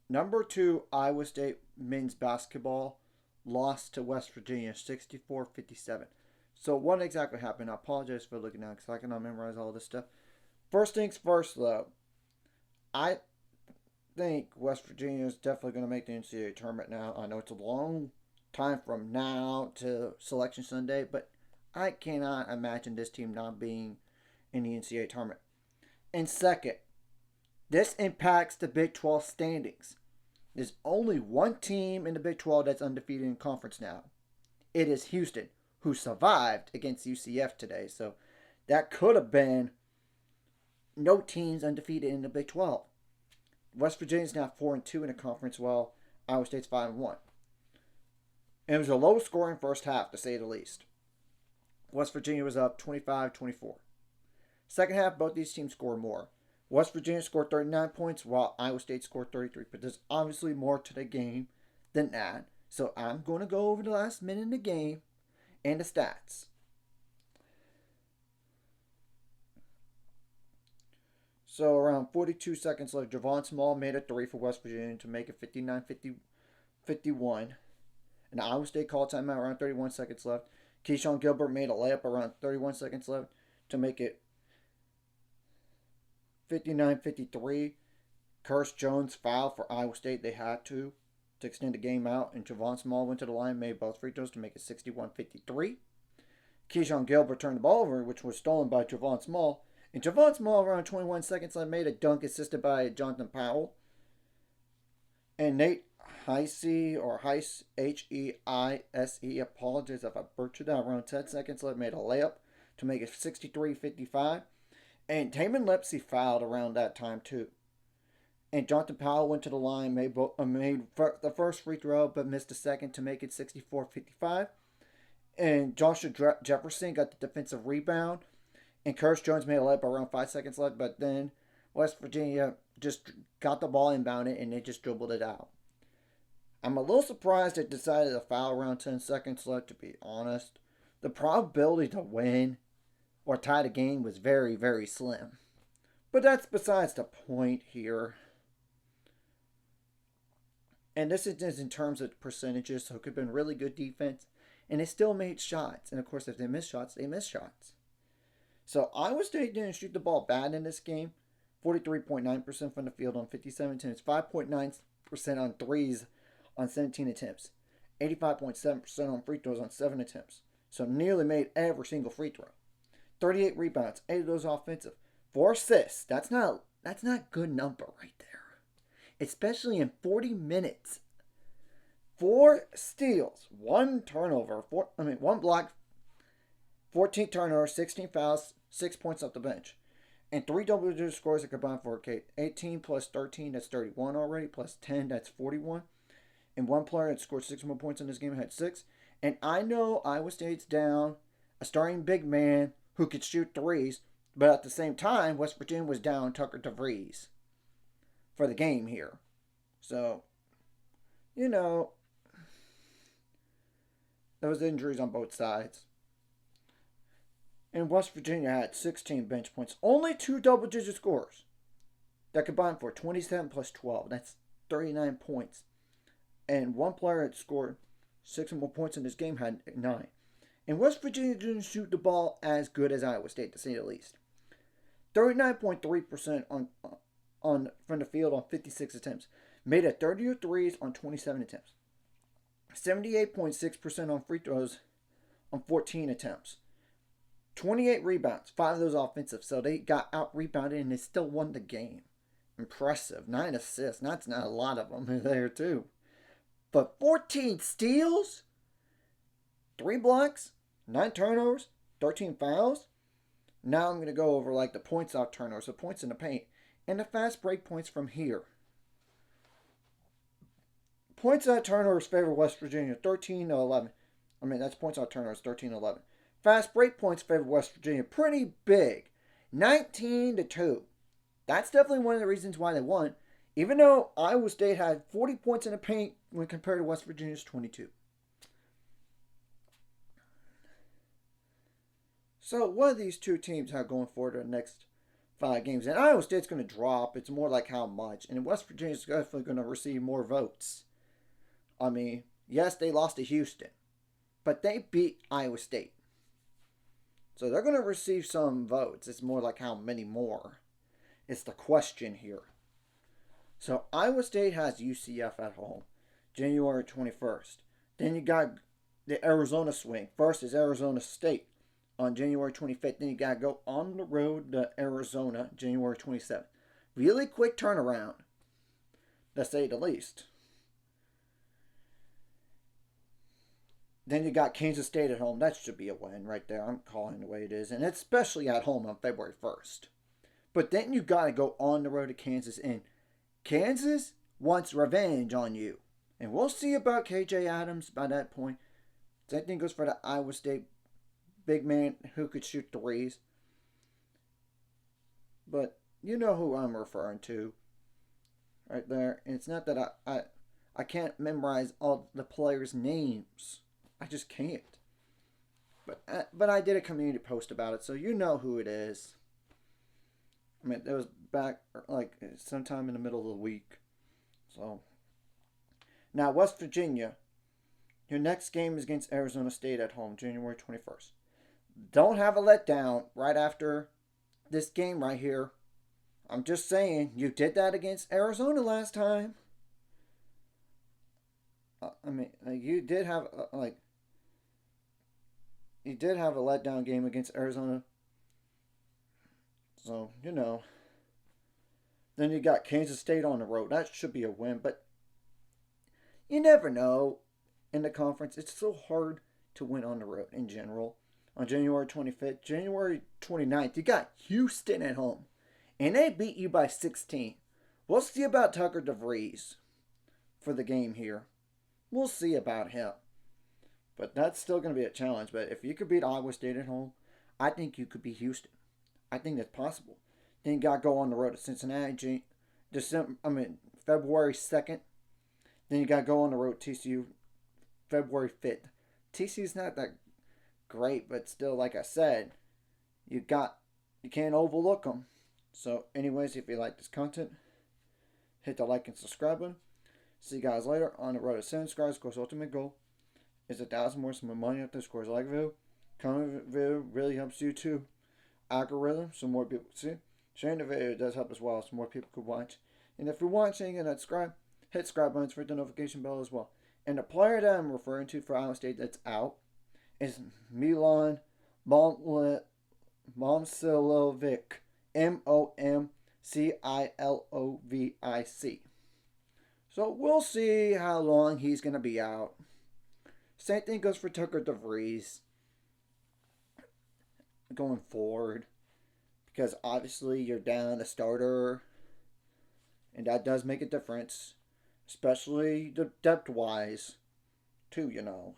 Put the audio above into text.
Number 2, Iowa State men's basketball lost to West Virginia 64-57. So what exactly happened? I apologize for looking at it because I cannot memorize all this stuff. First things first, though. I think West Virginia is definitely going to make the NCAA tournament now. I know it's a long time from now to Selection Sunday, but I cannot imagine this team not being in the NCAA tournament. And second, this impacts the Big 12 standings. There's only one team in the Big 12 that's undefeated in conference now. It is Houston, who survived against UCF today. So that could have been no teams undefeated in the Big 12. West Virginia's now 4-2 in the conference, while Iowa State's 5-1. And it was a low scoring first half, to say the least. West Virginia was up 25-24. Second half, both these teams scored more. West Virginia scored 39 points, while Iowa State scored 33. But there's obviously more to the game than that. So I'm going to go over the last minute of the game and the stats. So around 42 seconds left, Javon Small made a 3 for West Virginia to make it 59-51. And Iowa State called timeout around 31 seconds left. Keyshawn Gilbert made a layup around 31 seconds left to make it 59-53. Curtis Jones fouled for Iowa State. They had to extend the game out. And Javon Small went to the line, made both free throws to make it 61-53. Keyshawn Gilbert turned the ball over, which was stolen by Javon Small. And Javon Small, around 21 seconds left, made a dunk assisted by Jonathan Powell. And Nate Heise, or Heise, Heise, apologize if I butchered that, around 10 seconds left, made a layup to make it 63-55. And Taman Lepsy fouled around that time too. And Jonathan Powell went to the line, made the first free throw, but missed the second to make it 64-55. And Joshua Jefferson got the defensive rebound. And Curtis Jones made a layup around 5 seconds left, but then West Virginia just got the ball inbounded and they just dribbled it out. I'm a little surprised they decided to foul around 10 seconds left, to be honest. The probability to win or tie the game was very, very slim. But that's besides the point here. And this is just in terms of percentages, so it could have been really good defense. And they still made shots. And of course, if they miss shots, they miss shots. So Iowa State didn't shoot the ball bad in this game. 43.9% from the field on 57 attempts. 5.9% on threes on 17 attempts. 85.7% on free throws on 7 attempts. So nearly made every single free throw. 38 rebounds, 8 of those offensive. 4 assists. That's not good number right there. Especially in 40 minutes. 4 steals, 1 turnover, 1 block, 14 turnovers, 16 fouls, 6 points off the bench. And 3 double-digit scores that combined for 18 plus 13, that's 31 already, plus 10, that's 41. And one player that scored 6 more points in this game had 6. And I know Iowa State's down a starting big man who could shoot threes, but at the same time, West Virginia was down Tucker DeVries for the game here. So, there was injuries on both sides. And West Virginia had 16 bench points. Only 2 double-digit scores that combined for 27 plus 12. That's 39 points. And one player that scored 6 more points in this game had 9. And West Virginia didn't shoot the ball as good as Iowa State, to say the least. 39.3% on from the field on 56 attempts. Made a 30 threes on 27 attempts. 78.6% on free throws on 14 attempts. 28 rebounds, 5 of those offensive. So they got out-rebounded and they still won the game. Impressive. 9 assists. That's not a lot of them there too. But 14 steals, 3 blocks, 9 turnovers, 13 fouls. Now I'm going to go over the points out turnovers, the points in the paint, and the fast break points from here. Points out turnovers favor West Virginia, 13-11. That's points out turnovers, 13-11. Fast break points favor West Virginia, pretty big, 19-2. That's definitely one of the reasons why they won, even though Iowa State had 40 points in the paint when compared to West Virginia's 22. So what do these two teams have going for the next 5 games. And Iowa State's going to drop. It's more like how much. And West Virginia's definitely going to receive more votes. I mean, yes, they lost to Houston, but they beat Iowa State. So they're going to receive some votes. It's more like how many more. It's the question here. So Iowa State has UCF at home, January 21st. Then you got the Arizona swing. First is Arizona State on January 25th. Then you got to go on the road to Arizona, January 27th. Really quick turnaround, to say the least. Then you got Kansas State at home. That should be a win right there. I'm calling the way it is. And especially at home on February 1st. But then you got to go on the road to Kansas. And Kansas wants revenge on you. And we'll see about KJ Adams by that point. Same thing goes for the Iowa State big man who could shoot threes. But you know who I'm referring to right there. And it's not that I can't memorize all the players' names. I just can't. But I did a community post about it, so you know who it is. I mean, it was back like sometime in the middle of the week. So now West Virginia, your next game is against Arizona State at home, January 21st. Don't have a letdown right after this game right here. I'm just saying, you did that against Arizona last time. I mean, you did have you did have a letdown game against Arizona. So, you know. Then you got Kansas State on the road. That should be a win, but you never know in the conference. It's so hard to win on the road in general. On January 25th, January 29th, you got Houston at home. And they beat you by 16. We'll see about Tucker DeVries for the game here. We'll see about him. But that's still going to be a challenge. But if you could beat Iowa State at home, I think you could beat Houston. I think that's possible. Then you got to go on the road to Cincinnati, February 2nd. Then you got to go on the road to TCU, February 5th. TCU's not that great, but still, like I said, you can't overlook them. So, anyways, if you like this content, hit the like and subscribe button. See you guys later on the road to 7 subscribers. Of course, ultimate goal is 1,000 more. Some more money up there. Of course, like video, comment video really helps YouTube algorithm, so more people see. Sharing the video does help as well, so more people could watch. And if you're watching and subscribe, hit subscribe buttons for the notification bell as well. And the player that I'm referring to for Iowa State that's out is Milan Momcilovic. Momcilovic. So we'll see how long he's going to be out. Same thing goes for Tucker DeVries going forward. Because obviously you're down a starter. And that does make a difference. Especially the depth-wise, too, you know.